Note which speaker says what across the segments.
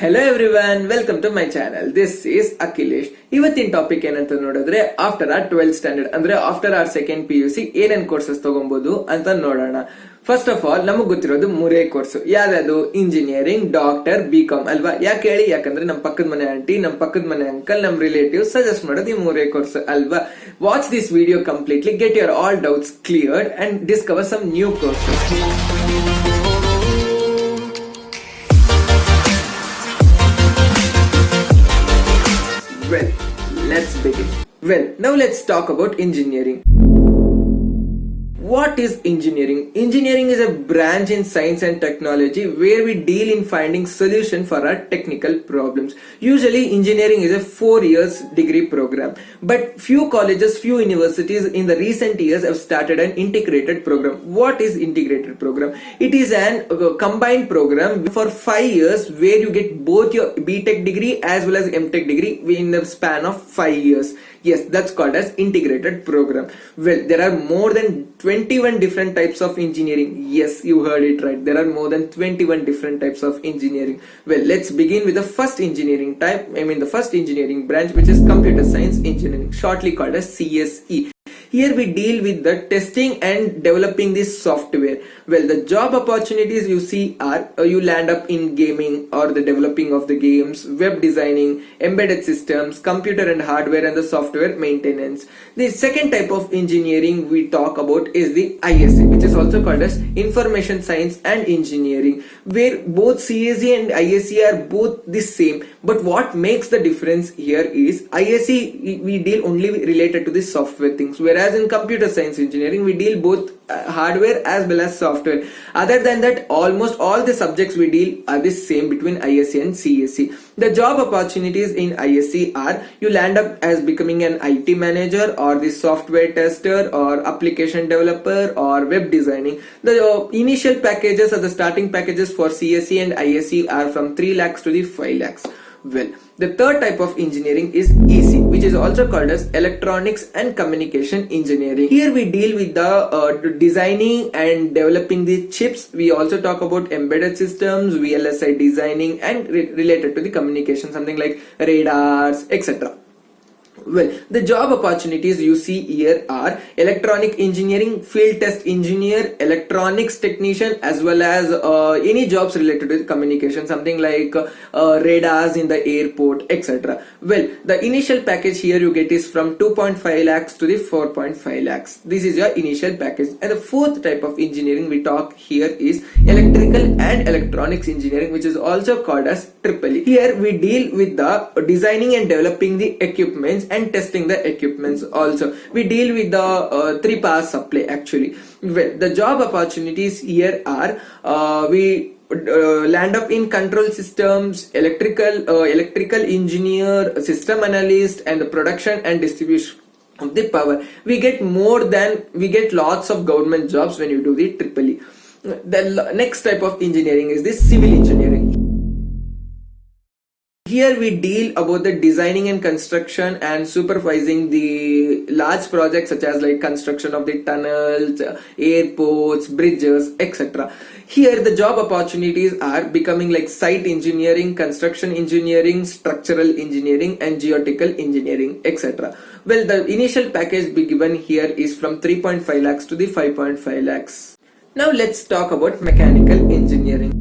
Speaker 1: Hello everyone, welcome to my channel. This is Akhilesh. ಇವತ್ತಿನ topic ಏನಂತ ನೋಡಿದ್ರೆ after R 12th standard ಅಂದ್ರೆ after R second PUC ಏನೇನ್ courses ತಗೊಬಹುದು ಅಂತ ನೋಡೋಣ. ಫಸ್ಟ್ ಆಫ್ ಆಲ್ ನಮಗ್ ಗೊತ್ತಿರೋದು ಮೂರೇ ಕೋರ್ಸ್. ಯಾವ್ದು? ಇಂಜಿನಿಯರಿಂಗ್, ಡಾಕ್ಟರ್, BCom ಅಲ್ವಾ? ಯಾಕೆ ಹೇಳಿ? ಯಾಕಂದ್ರೆ ನಮ್ ಪಕ್ಕದ ಮನೆ ಆಂಟಿ, ನಮ್ ಪಕ್ಕದ ಮನೆ ಅಂಕಲ್, ನಮ್ ರಿಲೇಟಿವ್ ಸಜೆಸ್ಟ್ ಮಾಡೋದು ಈ ಮೂರೇ ಕೋರ್ಸ್ ಅಲ್ವಾ? Watch this video completely, get your all doubts cleared and discover some new courses. Well, let's begin. Well, now let's talk about engineering. What is engineering? Engineering is a branch in science and technology where we deal in finding solution for our technical problems. Usually engineering is a 4 years degree program, but few colleges, few universities in the recent years have started an integrated program. What is integrated program? It is an combined program for 5 years where you get both your BTech degree as well as MTech degree in the span of 5 years. Yes, that's called as integrated program. Well, there are more than 21 different types of engineering. Yes, you heard it right. There are more than 21 different types of engineering. Well, let's begin with the first engineering type. The first engineering branch, which is computer science engineering, shortly called as CSE. Here we deal with the testing and developing this software. Well, the job opportunities you see are you land up in gaming or the developing of the games, web designing, embedded systems, computer and hardware, and the software maintenance. The second type of engineering we talk about is the ISE, which is also called as information science and engineering, where both CSE and ISE are both the same. But what makes the difference here is ISE we deal only related to the software things, whereas in computer science engineering we deal both hardware as well as software. Other than that, almost all the subjects we deal are the same between ISE and CSE. The job opportunities in ISE are you land up as becoming an IT manager or the software tester or application developer or web designing. The initial packages or the starting packages for CSE and ISE are from 3 lakhs to the 5 lakhs. Well, the third type of engineering is EC, which is also called as electronics and communication engineering. Here we deal with the designing and developing the chips. We also talk about embedded systems, VLSI designing, and related to the communication, something like radars, etc. Well, the job opportunities you see here are electronic engineering, field test engineer, electronics technician, as well as any jobs related to communication, something like radars in the airport, etc. Well, the initial package here you get is from 2.5 lakhs to the 4.5 lakhs. This is your initial package. And the fourth type of engineering we talk here is electrical and electronics engineering, which is also called as EEE. Here we deal with the designing and developing the equipments and testing the equipments. Also we deal with the 3-power supply actually. Well, the job opportunities here are we land up in control systems, electrical engineer, system analyst, and the production and distribution of the power. We get lots of government jobs when you do the EEE. The next type of engineering is the civil engineering. Here we deal about the designing and construction and supervising the large projects such as like construction of the tunnels, airports, bridges, etc. Here the job opportunities are becoming like site engineering, construction engineering, structural engineering, and geotechnical engineering, etc. Well, the initial package be given here is from 3.5 lakhs to the 5.5 lakhs. Now let's talk about mechanical engineering.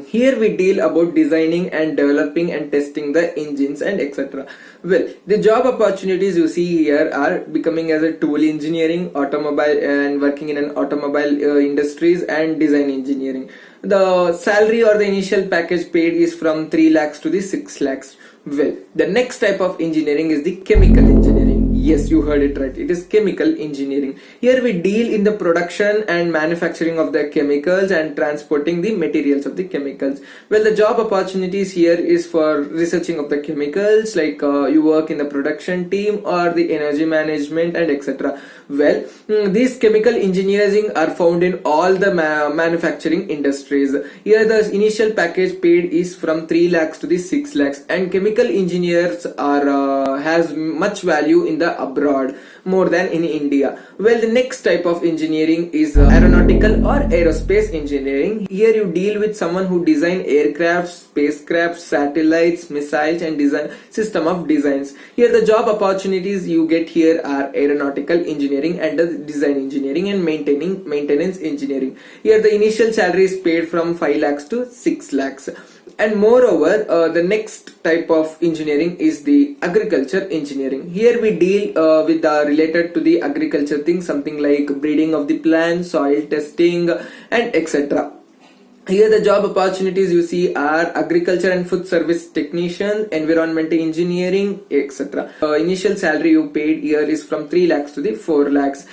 Speaker 1: Here we deal about designing and developing and testing the engines and etc. Well, the job opportunities you see here are becoming as a tool engineering, automobile and working in an automobile industries, and design engineering. The salary or the initial package paid is from 3 lakhs to the 6 lakhs. Well, the next type of engineering is the chemical engineering. Yes, you heard it right. It is chemical engineering. Here we deal in the production and manufacturing of the chemicals and transporting the materials of the chemicals. Well, the job opportunities here is for researching of the chemicals, like you work in the production team or the energy management and etc. Well, these chemical engineering are found in all the manufacturing industries. Here the initial package paid is from 3 lakhs to the 6 lakhs, and chemical engineers are has much value in the abroad. more than in India. Well, the next type of engineering is aeronautical or aerospace engineering. Here you deal with someone who design aircraft, spacecraft, satellites, missiles, and design system of designs. Here the job opportunities you get here are aeronautical engineering and the design engineering and maintenance engineering. Here the initial salary is paid from 5 lakhs to 6 lakhs. And moreover, the next type of engineering is the agriculture engineering. Here we deal with related to the agriculture things, something like breeding of the plants, soil testing, and etc. Here the job opportunities you see are agriculture and food service technician, environmental engineering, etc. Initial salary you paid here is from 3 lakhs to the 4 lakhs.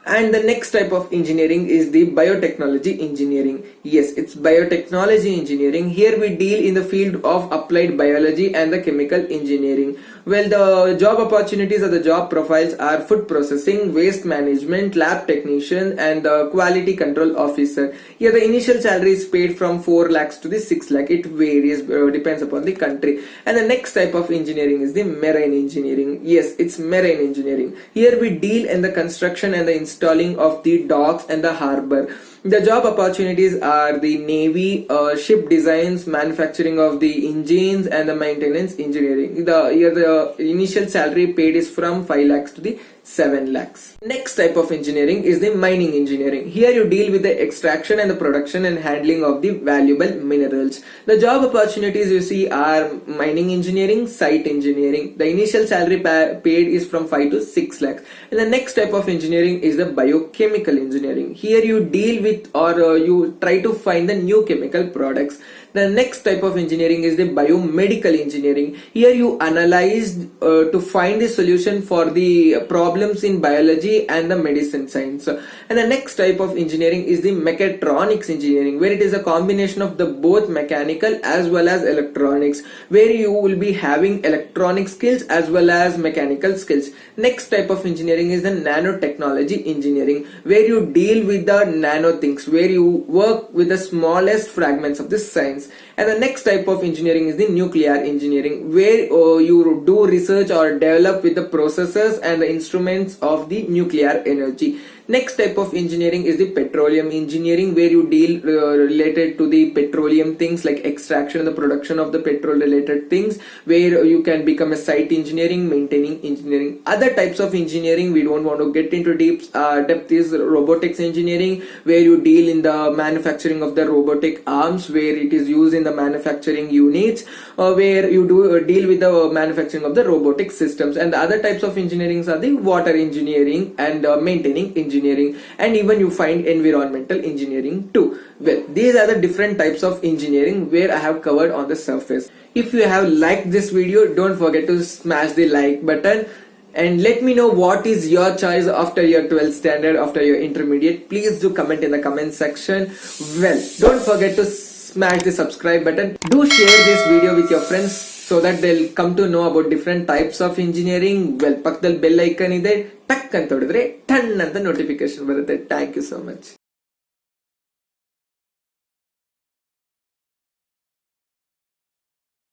Speaker 1: And the next type of engineering is the biotechnology engineering. Yes, it's biotechnology engineering. Here we deal in the field of applied biology and the chemical engineering. Well, the job opportunities or the job profiles are food processing, waste management, lab technician, and the quality control officer. Here the initial salary is paid from 4 lakhs to the 6 lakh. It varies, depends upon the country. And the next type of engineering is the marine engineering. Yes, it's marine engineering. Here we deal in the construction and the installing of the docks and the harbor. The job opportunities are the navy, ship designs, manufacturing of the engines, and the maintenance engineering. Here the initial salary paid is from 5 lakhs to the 7 lakhs. Next type of engineering is the mining engineering. Here you deal with the extraction and the production and handling of the valuable minerals. The job opportunities you see are mining engineering, site engineering. The initial salary paid is from 5 to 6 lakhs. And the next type of engineering is the biochemical engineering. Here you deal with or you try to find the new chemical products. The next type of engineering is the biomedical engineering. Here you analyze to find the solution for the problems in biology and the medicine science. And the next type of engineering is the mechatronics engineering, where it is a combination of the both mechanical as well as electronics, where you will be having electronic skills as well as mechanical skills. Next type of engineering is the nanotechnology engineering, where you deal with the nano things, where you work with the smallest fragments of the science. And the next type of engineering is the nuclear engineering, where you do research or develop with the processes and the instruments of the nuclear energy. Next type of engineering is the petroleum engineering, where you deal related to the petroleum things like extraction and the production of the petrol related things, where you can become a site engineering, maintaining engineering. Other types of engineering we don't want to get into depth is robotics engineering, where you deal in the manufacturing of the robotic arms, where it is used in the manufacturing units, where you do deal with the manufacturing of the robotic systems. And the other types of engineering are the water engineering and maintaining engineering. And even you find environmental engineering too. Well, these are the different types of engineering where I have covered on the surface. If you have liked this video, don't forget to smash the like button and let me know what is your choice after your 12th standard, after your intermediate. Please do comment in the comment section. Well, don't forget to smash the subscribe button. Do share this video with your friends so that they'll come to know about different types of engineering. Well, ಪಕ್ಕದಲ್ಲಿ bell icon ಇದೆ, ಟಕ್ ಅಂತ ಹೊಡೆದ್ರೆ ಟನ್ ಅಂತ notification ಬರುತ್ತೆ. Thank you so much.